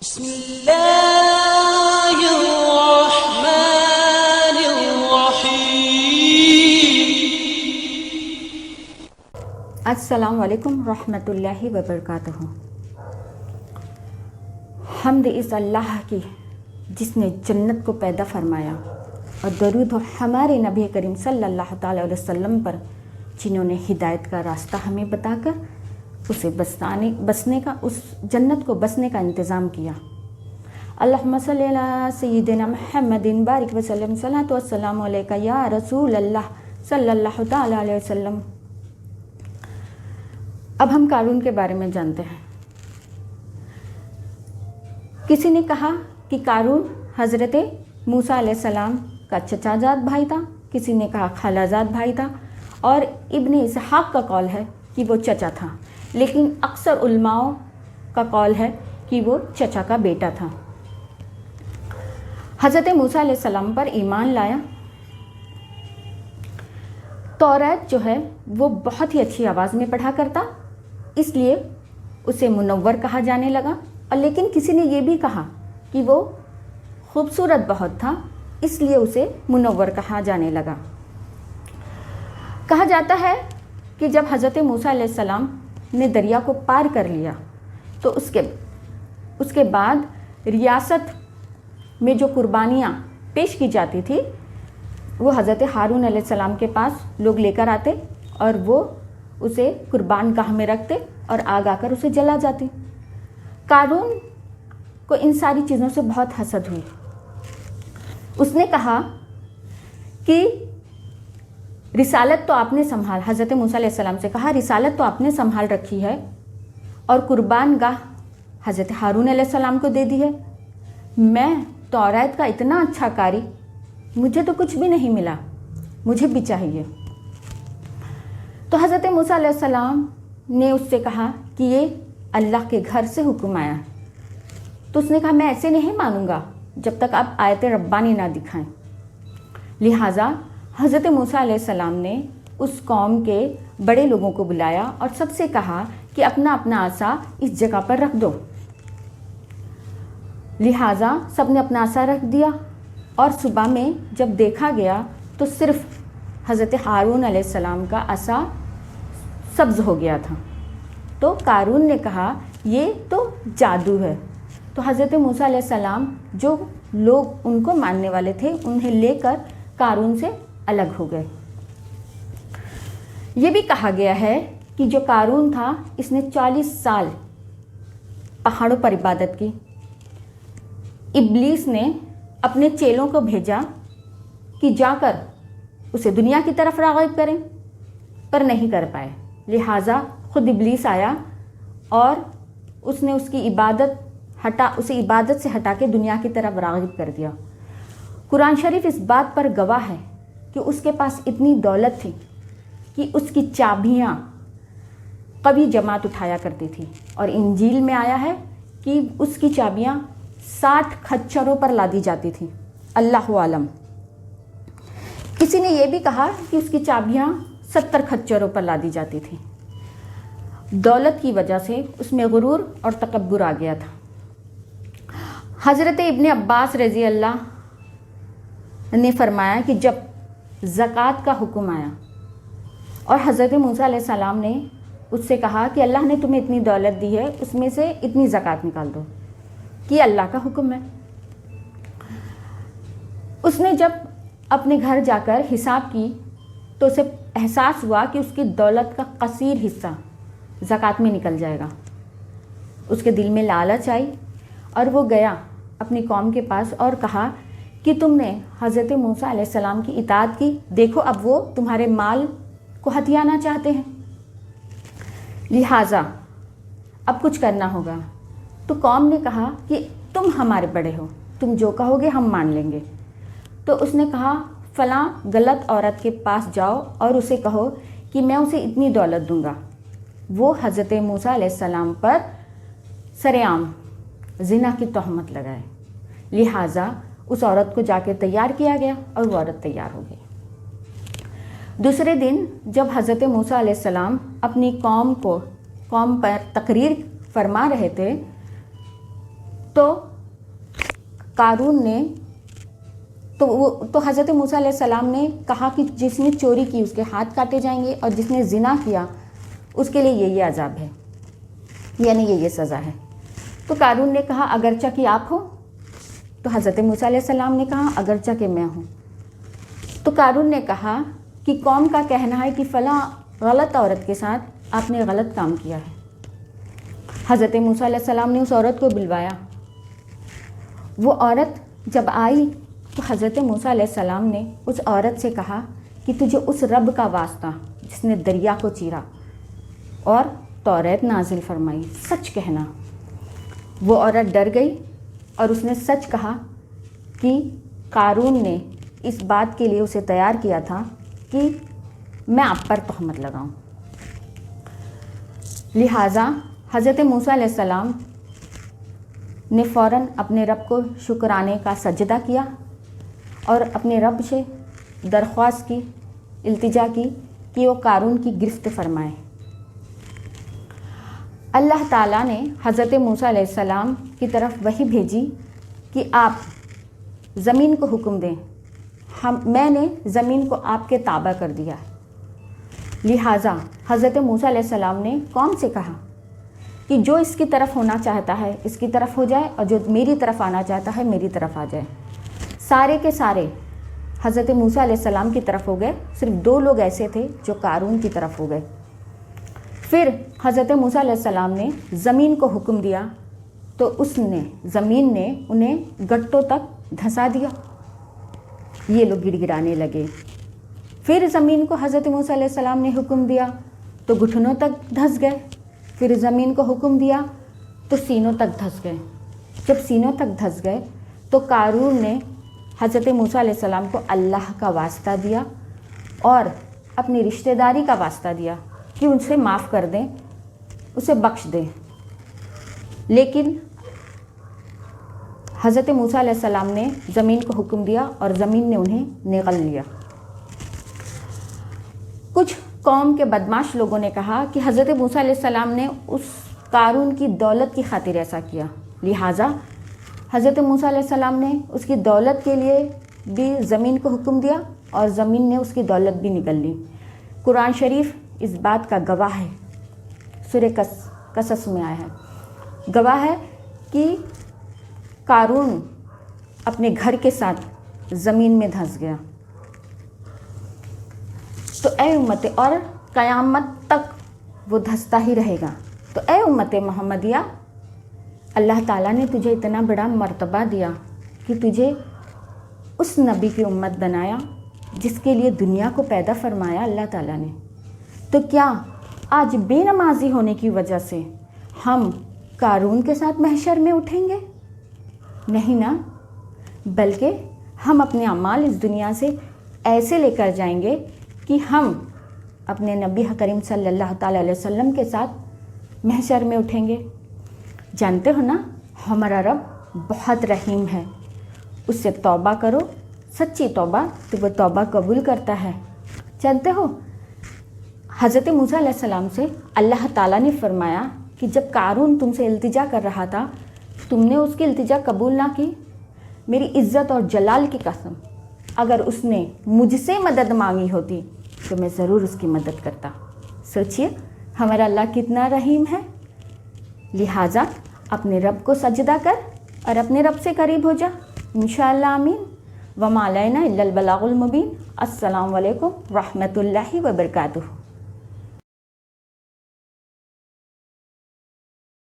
بسم اللہ الرحمن الرحیم۔ السلام علیکم ورحمۃ اللہ وبرکاتہ۔ حمد اس اللہ کی جس نے جنت کو پیدا فرمایا، اور درود ہو ہمارے نبی کریم صلی اللہ تعالی علیہ وسلم پر، جنہوں نے ہدایت کا راستہ ہمیں بتا کر اسے بسنے کا، اس جنت کو بسنے کا انتظام کیا۔ اللہم صلی علی سیدنا محمد بارک وسلم، صلاۃ والسلام علیکہ یا رسول اللہ صلی اللہ تعالی علیہ وسلم۔ اب ہم قارون کے بارے میں جانتے ہیں۔ کسی نے کہا کہ قارون حضرت موسیٰ علیہ السلام کا چچا زاد بھائی تھا، کسی نے کہا خالہ زاد بھائی تھا، اور ابن اسحاق کا قول ہے کہ وہ چچا تھا، لیکن اکثر علماء کا قول ہے کہ وہ چچا کا بیٹا تھا۔ حضرت موسیٰ علیہ السلام پر ایمان لایا۔ توریت جو ہے وہ بہت ہی اچھی آواز میں پڑھا کرتا، اس لیے اسے منور کہا جانے لگا، اور لیکن کسی نے یہ بھی کہا کہ وہ خوبصورت بہت تھا، اس لیے اسے منور کہا جانے لگا۔ کہا جاتا ہے کہ جب حضرت موسیٰ علیہ السلام نے دریا کو پار کر لیا تو اس کے بعد ریاست میں جو قربانیاں پیش کی جاتی تھی وہ حضرت ہارون علیہ السلام کے پاس لوگ لے کر آتے، اور وہ اسے قربان گاہ میں رکھتے اور آگ آ کر اسے جلا جاتے۔ قارون کو ان ساری چیزوں سے بہت حسد ہوئی۔ اس نے کہا کہ رسالت تو آپ نے سنبھال، حضرت موسیٰ علیہ السلام سے کہا رسالت تو آپ نے سنبھال رکھی ہے، اور قربان گاہ حضرت ہارون علیہ السلام کو دے دی ہے، میں توریت کا اتنا اچھا قاری، مجھے تو کچھ بھی نہیں ملا، مجھے بھی چاہیے۔ تو حضرت موسیٰ علیہ السلام نے اس سے کہا کہ یہ اللہ کے گھر سے حکم آیا ہے۔ تو اس نے کہا میں ایسے نہیں مانوں گا جب تک آپ آیت ربانی نہ دکھائیں۔ لہٰذا حضرت موسیٰ علیہ السلام نے اس قوم کے بڑے لوگوں کو بلایا اور سب سے کہا کہ اپنا اپنا عصا اس جگہ پر رکھ دو۔ لہٰذا سب نے اپنا عصا رکھ دیا، اور صبح میں جب دیکھا گیا تو صرف حضرت ہارون علیہ السلام کا عصا سبز ہو گیا تھا۔ تو قارون نے کہا یہ تو جادو ہے۔ تو حضرت موسیٰ علیہ السلام جو لوگ ان کو ماننے والے تھے انہیں لے کر قارون سے الگ ہو گئے۔ یہ بھی کہا گیا ہے کہ جو قارون تھا اس نے 40 سال پہاڑوں پر عبادت کی۔ ابلیس نے اپنے چیلوں کو بھیجا کہ جا کر اسے دنیا کی طرف راغب کریں، پر نہیں کر پائے۔ لہٰذا خود ابلیس آیا اور اس نے اسے عبادت سے ہٹا کے دنیا کی طرف راغب کر دیا۔ قرآن شریف اس بات پر گواہ ہے کہ اس کے پاس اتنی دولت تھی کہ اس کی چابیاں کبھی جماعت اٹھایا کرتی تھی، اور انجیل میں آیا ہے کہ اس کی چابیاں 60 کھچروں پر لادی جاتی تھیں۔ اللہ عالم۔ کسی نے یہ بھی کہا کہ اس کی چابیاں 70 کھچروں پر لادی جاتی تھیں۔ دولت کی وجہ سے اس میں غرور اور تکبر آ گیا تھا۔ حضرت ابن عباس رضی اللہ نے فرمایا کہ جب زکوٰۃ کا حکم آیا اور حضرت موسیٰ علیہ السلام نے اس سے کہا کہ اللہ نے تمہیں اتنی دولت دی ہے، اس میں سے اتنی زکوٰۃ نکال دو، کہ اللہ کا حکم ہے۔ اس نے جب اپنے گھر جا کر حساب کی تو اسے احساس ہوا کہ اس کی دولت کا کثیر حصہ زکوٰۃ میں نکل جائے گا۔ اس کے دل میں لالچ آئی اور وہ گیا اپنی قوم کے پاس اور کہا کہ تم نے حضرت موسیٰ علیہ السلام کی اطاعت کی، دیکھو اب وہ تمہارے مال کو ہتھیانا چاہتے ہیں، لہٰذا اب کچھ کرنا ہوگا۔ تو قوم نے کہا کہ تم ہمارے بڑے ہو، تم جو کہو گے ہم مان لیں گے۔ تو اس نے کہا فلاں غلط عورت کے پاس جاؤ اور اسے کہو کہ میں اسے اتنی دولت دوں گا۔ وہ حضرت موسیٰ علیہ السلام پر سرعام زنا کی تہمت لگائے، لہٰذا اس عورت کو جا کے تیار کیا گیا اور وہ عورت تیار ہو گئی۔ دوسرے دن جب حضرت موسیٰ علیہ السلام اپنی قوم پر تقریر فرما رہے تھے تو قارون نے تو حضرت موسیٰ علیہ السلام نے کہا کہ جس نے چوری کی اس کے ہاتھ کاٹے جائیں گے، اور جس نے زنا کیا اس کے لیے یہ عذاب ہے، یعنی یہ سزا ہے۔ تو قارون نے کہا اگرچہ کہ آپ ہو، تو حضرت موسیٰ علیہ السلام نے کہا اگرچہ کہ میں ہوں۔ تو قارون نے کہا کہ قوم کا کہنا ہے کہ فلاں غلط عورت کے ساتھ آپ نے غلط کام کیا ہے۔ حضرت موسیٰ علیہ السلام نے اس عورت کو بلوایا۔ وہ عورت جب آئی تو حضرت موسیٰ علیہ السلام نے اس عورت سے کہا کہ تجھے اس رب کا واسطہ جس نے دریا کو چیرا اور توریت نازل فرمائی، سچ کہنا۔ وہ عورت ڈر گئی اور اس نے سچ کہا کہ قارون نے اس بات کے لیے اسے تیار کیا تھا کہ میں آپ پر تہمت لگاؤں۔ لہٰذا حضرت موسیٰ علیہ السلام نے فوراً اپنے رب کو شکرانے کا سجدہ کیا اور اپنے رب سے درخواست کی، التجا کی کہ وہ قارون کی گرفت فرمائے۔ اللہ تعالیٰ نے حضرت موسیٰ علیہ السلام کی طرف وحی بھیجی کہ آپ زمین کو حکم دیں، میں نے زمین کو آپ کے تابع کر دیا ہے۔ لہٰذا حضرت موسیٰ علیہ السلام نے قوم سے کہا کہ جو اس کی طرف ہونا چاہتا ہے اس کی طرف ہو جائے، اور جو میری طرف آنا چاہتا ہے میری طرف آ جائے۔ سارے کے سارے حضرت موسیٰ علیہ السلام کی طرف ہو گئے، صرف 2 لوگ ایسے تھے جو قارون کی طرف ہو گئے۔ پھر حضرت موسیٰ علیہ السلام نے زمین کو حکم دیا تو زمین نے انہیں گٹوں تک دھسا دیا، یہ لوگ گڑ گڑانے لگے۔ پھر زمین کو حضرت موسیٰ علیہ السلام نے حکم دیا تو گھٹنوں تک دھس گئے۔ پھر زمین کو حکم دیا تو سینوں تک دھس گئے۔ جب سینوں تک دھس گئے تو قارون نے حضرت موسیٰ علیہ السلام کو اللہ کا واسطہ دیا اور اپنی رشتہ داری کا واسطہ دیا کہ ان سے معاف کر دیں، اسے بخش دیں۔ لیکن حضرت موسیٰ علیہ السلام نے زمین کو حکم دیا اور زمین نے انہیں نگل لیا۔ کچھ قوم کے بدماش لوگوں نے کہا کہ حضرت موسیٰ علیہ السلام نے اس قارون کی دولت کی خاطر ایسا کیا، لہٰذا حضرت موسیٰ علیہ السلام نے اس کی دولت کے لیے بھی زمین کو حکم دیا اور زمین نے اس کی دولت بھی نگل لی۔ قرآن شریف اس بات کا گواہ ہے، سورہ قصص میں آیا ہے، گواہ ہے کہ قارون اپنے گھر کے ساتھ زمین میں دھنس گیا۔ تو اے امت، اور قیامت تک وہ دھستا ہی رہے گا۔ تو اے امت محمدیہ، اللہ تعالیٰ نے تجھے اتنا بڑا مرتبہ دیا کہ تجھے اس نبی کی امت بنایا جس کے لیے دنیا کو پیدا فرمایا اللہ تعالیٰ نے۔ تو کیا آج بے نمازی ہونے کی وجہ سے ہم قارون کے ساتھ محشر میں اٹھیں گے؟ نہیں نا، بلکہ ہم اپنے اعمال اس دنیا سے ایسے لے کر جائیں گے کہ ہم اپنے نبی کریم صلی اللہ تعالیٰ علیہ وسلم کے ساتھ محشر میں اٹھیں گے۔ جانتے ہو نا، ہمارا رب بہت رحیم ہے، اس سے توبہ کرو، سچی توبہ، تو وہ توبہ قبول کرتا ہے۔ جانتے ہو، حضرت موسیٰ علیہ السلام سے اللہ تعالیٰ نے فرمایا کہ جب قارون تم سے التجا کر رہا تھا، تم نے اس کی التجا قبول نہ کی، میری عزت اور جلال کی قسم، اگر اس نے مجھ سے مدد مانگی ہوتی تو میں ضرور اس کی مدد کرتا۔ سوچئے ہمارا اللہ کتنا رحیم ہے۔ لہٰذا اپنے رب کو سجدہ کر اور اپنے رب سے قریب ہو جا، انشاءاللہ آمین۔ وما علینا الا البلاغ المبین۔ السلام علیکم ورحمۃ اللہ وبرکاتہ۔